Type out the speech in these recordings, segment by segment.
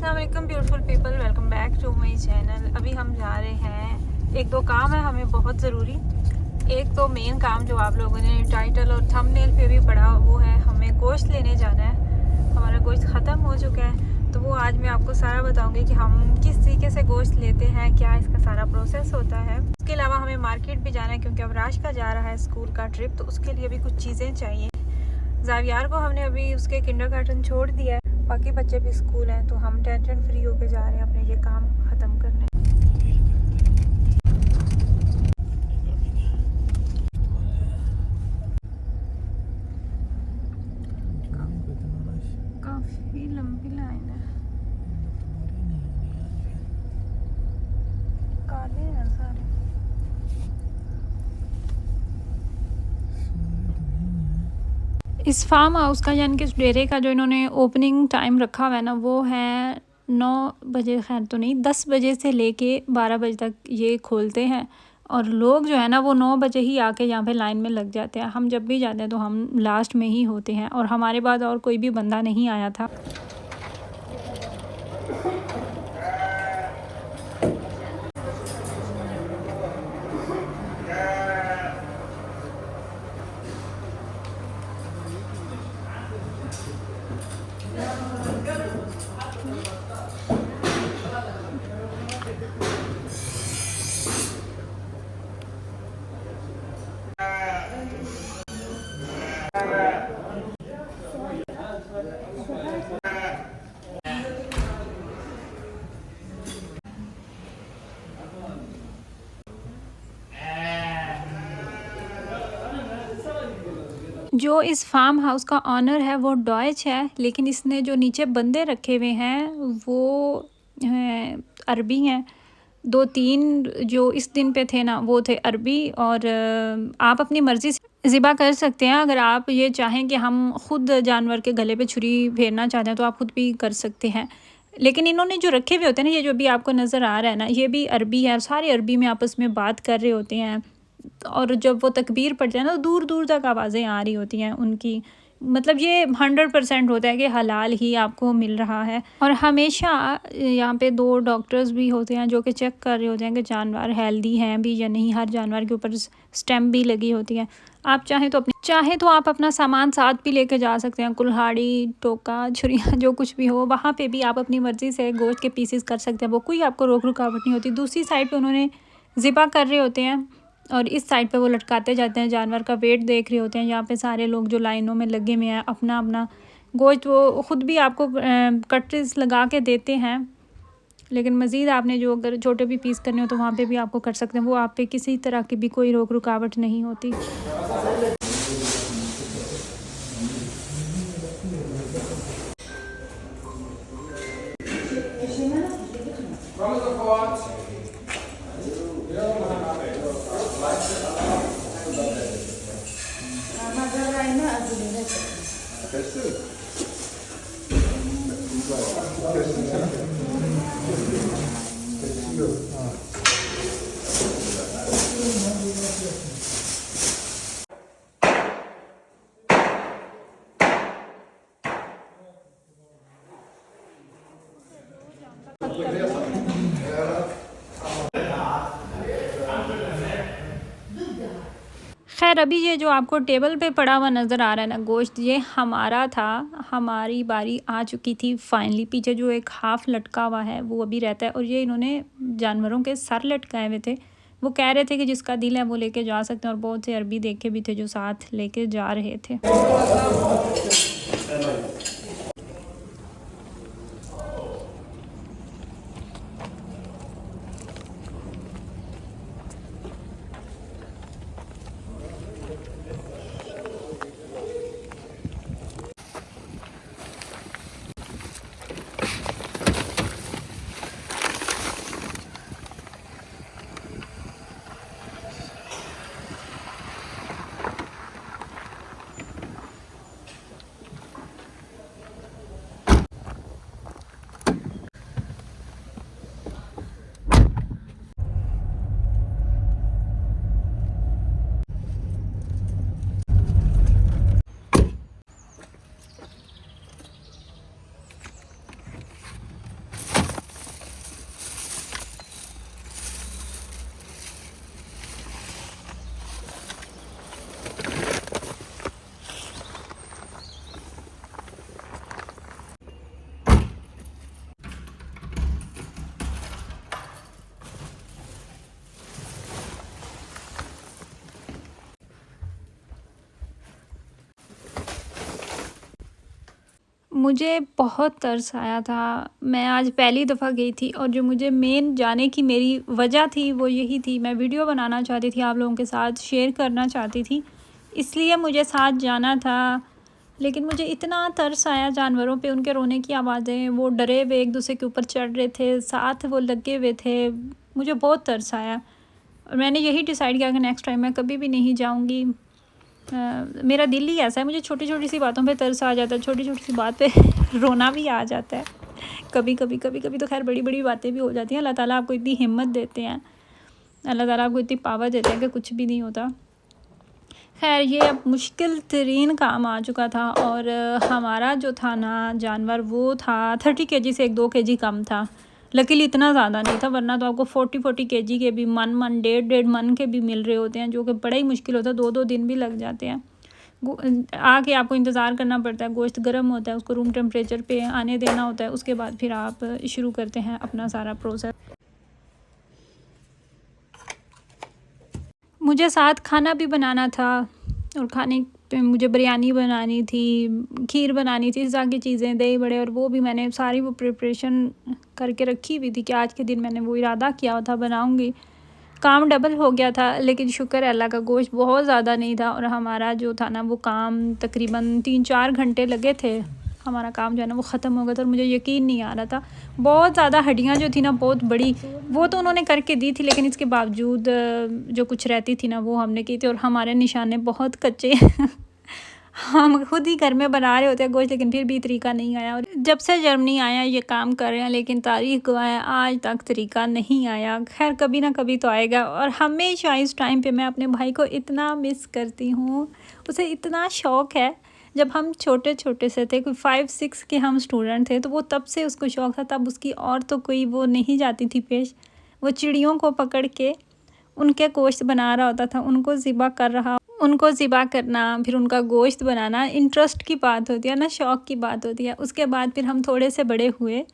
अस्सलाम वालेकुम beautiful people, welcome back to my channel. अभी हम जा रहे हैं, एक दो काम है हमें बहुत ज़रूरी। एक तो मेन काम जो आप लोगों ने टाइटल और थंबनेल पे भी पढ़ा, वो है हमें गोश्त लेने जाना है। हमारा गोश्त ख़त्म हो चुका है, तो वो आज मैं आपको सारा बताऊंगी कि हम किस तरीके से गोश्त लेते हैं, क्या इसका सारा प्रोसेस होता है। उसके अलावा हमें मार्केट भी जाना है क्योंकि अब राश का जा रहा है स्कूल का ट्रिप, तो उसके लिए भी कुछ चीज़ें चाहिए। ज़ावियार को हमने अभी उसके किंडरगार्टन छोड़ दिया है, बाकी बच्चे भी स्कूल हैं, तो हम टेंशन फ्री होके जा रहे हैं अपने ये काम ख़त्म करने। काफ़ी लंबी लाइन है, काले हैं सारे। इस फार्म हाउस का यानी कि इस डेरे का जो इन्होंने ओपनिंग टाइम रखा हुआ है ना, वो है 9 बजे, खैर तो नहीं, 10 बजे से लेके 12 बजे तक ये खोलते हैं। और लोग जो है ना वो 9 बजे ही आके यहाँ पे लाइन में लग जाते हैं। हम जब भी जाते हैं तो हम लास्ट में ही होते हैं, और हमारे बाद और कोई भी बंदा नहीं आया था। जो इस फार्म हाउस का ऑनर है वो डॉयच है, लेकिन इसने जो नीचे बंदे रखे हुए हैं वो अरबी हैं। 2-3 जो इस दिन पे थे ना, वो थे अरबी। और आप अपनी मर्ज़ी से ज़िबा कर सकते हैं। अगर आप ये चाहें कि हम ख़ुद जानवर के गले पे छुरी फेरना चाहते हैं तो आप ख़ुद भी कर सकते हैं। लेकिन इन्होंने जो रखे हुए होते हैं ना, ये जो भी आपको नज़र आ रहा है ना, ये भी अरबी है। सारे अरबी में आपस में बात कर रहे होते हैं, और जब वो तकबीर पढ़ते हैं ना, तो दूर दूर तक आवाज़ें आ रही होती हैं उनकी। मतलब ये 100% होता है कि हलाल ही आपको मिल रहा है। और हमेशा यहाँ पे 2 डॉक्टर्स भी होते हैं जो कि चेक कर रहे होते हैं कि जानवर हेल्दी हैं भी या नहीं। हर जानवर के ऊपर स्टैम्प भी लगी होती है। आप चाहे तो आप अपना सामान साथ भी लेके जा सकते हैं, कुल्हाड़ी, टोका, छुरियाँ, जो कुछ भी हो। वहाँ पे भी आप अपनी मर्ज़ी से गोश्त के पीसेस कर सकते हैं, वो कोई आपको रोक रुकावट नहीं होती। दूसरी साइड पे उन्होंने ज़िबा कर रहे होते हैं, और इस साइड पे वो लटकाते जाते हैं, जानवर का वेट देख रहे होते हैं। यहाँ पे सारे लोग जो लाइनों में लगे हुए हैं, अपना अपना गोश्त वो ख़ुद भी आपको कट्स लगा के देते हैं। लेकिन मज़ीद आपने जो अगर छोटे भी पीस करने हो तो वहाँ पे भी आपको कर सकते हैं। वो आप पे किसी तरह की भी कोई रोक रुकावट नहीं होती। खैर, अभी ये जो आपको टेबल पे पड़ा हुआ नज़र आ रहा है ना गोश्त, ये हमारा था। हमारी बारी आ चुकी थी फाइनली। पीछे जो एक हाफ़ लटका हुआ है वो अभी रहता है, और ये इन्होंने जानवरों के सर लटकाए हुए थे। वो कह रहे थे कि जिसका दिल है वो लेके जा सकते हैं, और बहुत से अरबी देखे भी थे जो साथ लेके जा रहे थे। मुझे बहुत तरस आया था। मैं आज पहली दफ़ा गई थी और जो मुझे मेन जाने की मेरी वजह थी वो यही थी, मैं वीडियो बनाना चाहती थी, आप लोगों के साथ शेयर करना चाहती थी, इसलिए मुझे साथ जाना था। लेकिन मुझे इतना तरस आया जानवरों पे, उनके रोने की आवाज़ें, वो डरे हुए एक दूसरे के ऊपर चढ़ रहे थे, साथ वो लगे हुए थे, मुझे बहुत तरस आया और मैंने यही डिसाइड किया कि नेक्स्ट टाइम मैं कभी भी नहीं जाऊँगी। मेरा दिल ही ऐसा है, मुझे छोटी छोटी सी बातों पे तरस आ जाता है, छोटी छोटी सी बात पे रोना भी आ जाता है। कभी कभी तो खैर बड़ी बड़ी बातें भी हो जाती हैं। अल्लाह ताला आपको इतनी हिम्मत देते हैं, अल्लाह ताला आपको इतनी पावर देते हैं कि कुछ भी नहीं होता। खैर ये अब मुश्किल तरीन काम आ चुका था और हमारा जो था ना जानवर वो था 30 kg से 1-2 kg कम था। लकीली इतना ज़्यादा नहीं था, वरना तो आपको 40 kg के भी मन 1.5 मन के भी मिल रहे होते हैं, जो कि बड़ा ही मुश्किल होता है, 2-2 दिन भी लग जाते हैं। आके आपको इंतज़ार करना पड़ता है, गोश्त गर्म होता है, उसको रूम टेम्परेचर पे आने देना होता है, उसके बाद फिर आप शुरू करते हैं अपना सारा प्रोसेस। मुझे साथ खाना भी बनाना था और खाने पे मुझे बिरयानी बनानी थी, खीर बनानी थी, इस तरह की चीज़ें, दही बड़े, और वो भी मैंने सारी वो प्रिपरेशन करके रखी हुई थी कि आज के दिन मैंने वो इरादा किया था बनाऊंगी। काम डबल हो गया था, लेकिन शुक्र है अल्लाह का, गोश्त बहुत ज़्यादा नहीं था और हमारा जो था ना वो काम तकरीबन 3-4 घंटे लगे थे, हमारा काम जो है ना वो ख़त्म हो गया था और मुझे यकीन नहीं आ रहा था। बहुत ज़्यादा हड्डियाँ जो थी ना बहुत बड़ी, वो तो उन्होंने करके दी थी, लेकिन इसके बावजूद जो कुछ रहती थी ना वो हमने की थी और हमारे निशाने बहुत कच्चे हम खुद ही घर में बना रहे होते हैं गोश्त, लेकिन फिर भी तरीका नहीं आया। और जब से जर्मनी आया ये काम कर रहे हैं, लेकिन तारीख गवाह है आज तक तरीका नहीं आया। खैर कभी ना कभी तो आएगा। और हमेशा इस टाइम पे मैं अपने भाई को इतना मिस करती हूँ, उसे इतना शौक़ है। जब हम छोटे छोटे से थे, कोई 5-6 के हम स्टूडेंट थे, तो वो तब से उसको शौक़ था, तब उसकी और तो कोई वो नहीं जाती थी पेश। वो चिड़ियों को पकड़ के उनके गोश्त बना रहा होता था, उनको ज़िबा करना, फिर उनका गोश्त बनाना इंटरेस्ट की बात होती है ना, शौक़ की बात होती है। उसके बाद फिर हम थोड़े से बड़े हुए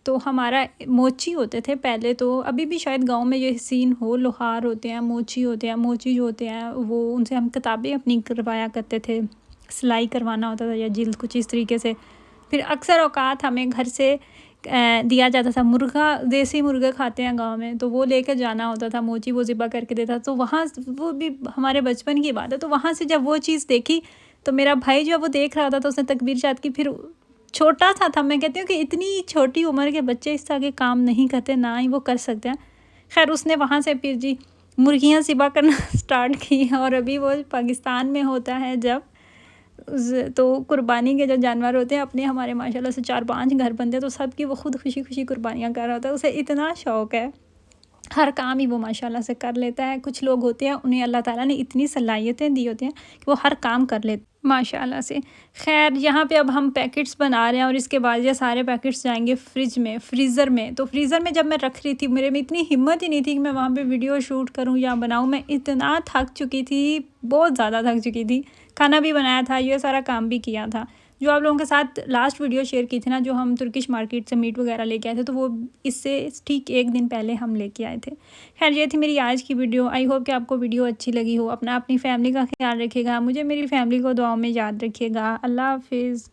तो हमारा मोची होते थे पहले, तो अभी भी शायद गांव में ये सीन हो, लोहार होते हैं, मोची होते हैं, मोची जो होते हैं वो, उनसे हम किताबें अपनी करवाया करते थे, सिलाई करवाना होता था या जिल्द कुछ इस तरीके से। फिर अक्सर औकात हमें घर से दिया जाता था मुर्गा, देसी मुर्गे खाते हैं गांव में, तो वो लेकर जाना होता था, मोची वो ज़िबा करके देता। तो वहाँ वो भी हमारे बचपन की बात है, तो वहाँ से जब वो चीज़ देखी तो मेरा भाई जो है वो देख रहा था, तो उसने तकबीर शाद की। फिर छोटा सा था, मैं कहती हूँ कि इतनी छोटी उम्र के बच्चे इस तरह के काम नहीं करते, ना ही वो कर सकते हैं। खैर उसने वहाँ से फिर जी मुर्गियाँ ज़िबा करना स्टार्ट की और अभी वो पाकिस्तान में होता है जब, तो कुर्बानी के जो जानवर होते हैं अपने, हमारे माशाल्लाह से 4-5 घर बनते हैं, तो सब की वो खुद खुशी खुशी कुर्बानियाँ कर रहा होता है। उसे इतना शौक़ है, हर काम ही वो माशाल्लाह से कर लेता है। कुछ लोग होते हैं उन्हें अल्लाह ताला ने इतनी सलाहियतें दी होती हैं कि वो हर काम कर लेते हैं माशाल्लाह से। खैर यहाँ पे अब हम पैकेट्स बना रहे हैं और इसके बाद ये सारे पैकेट्स जाएंगे फ्रीज़र में। तो फ्रीज़र में जब मैं रख रही थी, मेरे में इतनी हिम्मत ही नहीं थी कि मैं वहाँ पे वीडियो शूट करूँ या बनाऊँ। मैं इतना थक चुकी थी, बहुत ज़्यादा थक चुकी थी। खाना भी बनाया था, ये सारा काम भी किया था। जो आप लोगों के साथ लास्ट वीडियो शेयर की थी ना, जो हम तुर्किश मार्केट से मीट वगैरह लेके आए थे, तो वो इससे ठीक 1 दिन पहले हम लेके आए थे। खैर ये थी मेरी आज की वीडियो। आई होप कि आपको वीडियो अच्छी लगी हो। अपनी फैमिली का ख्याल रखिएगा, मुझे मेरी फैमिली को दुआओं में याद रखिएगा। अल्लाह हाफिज़।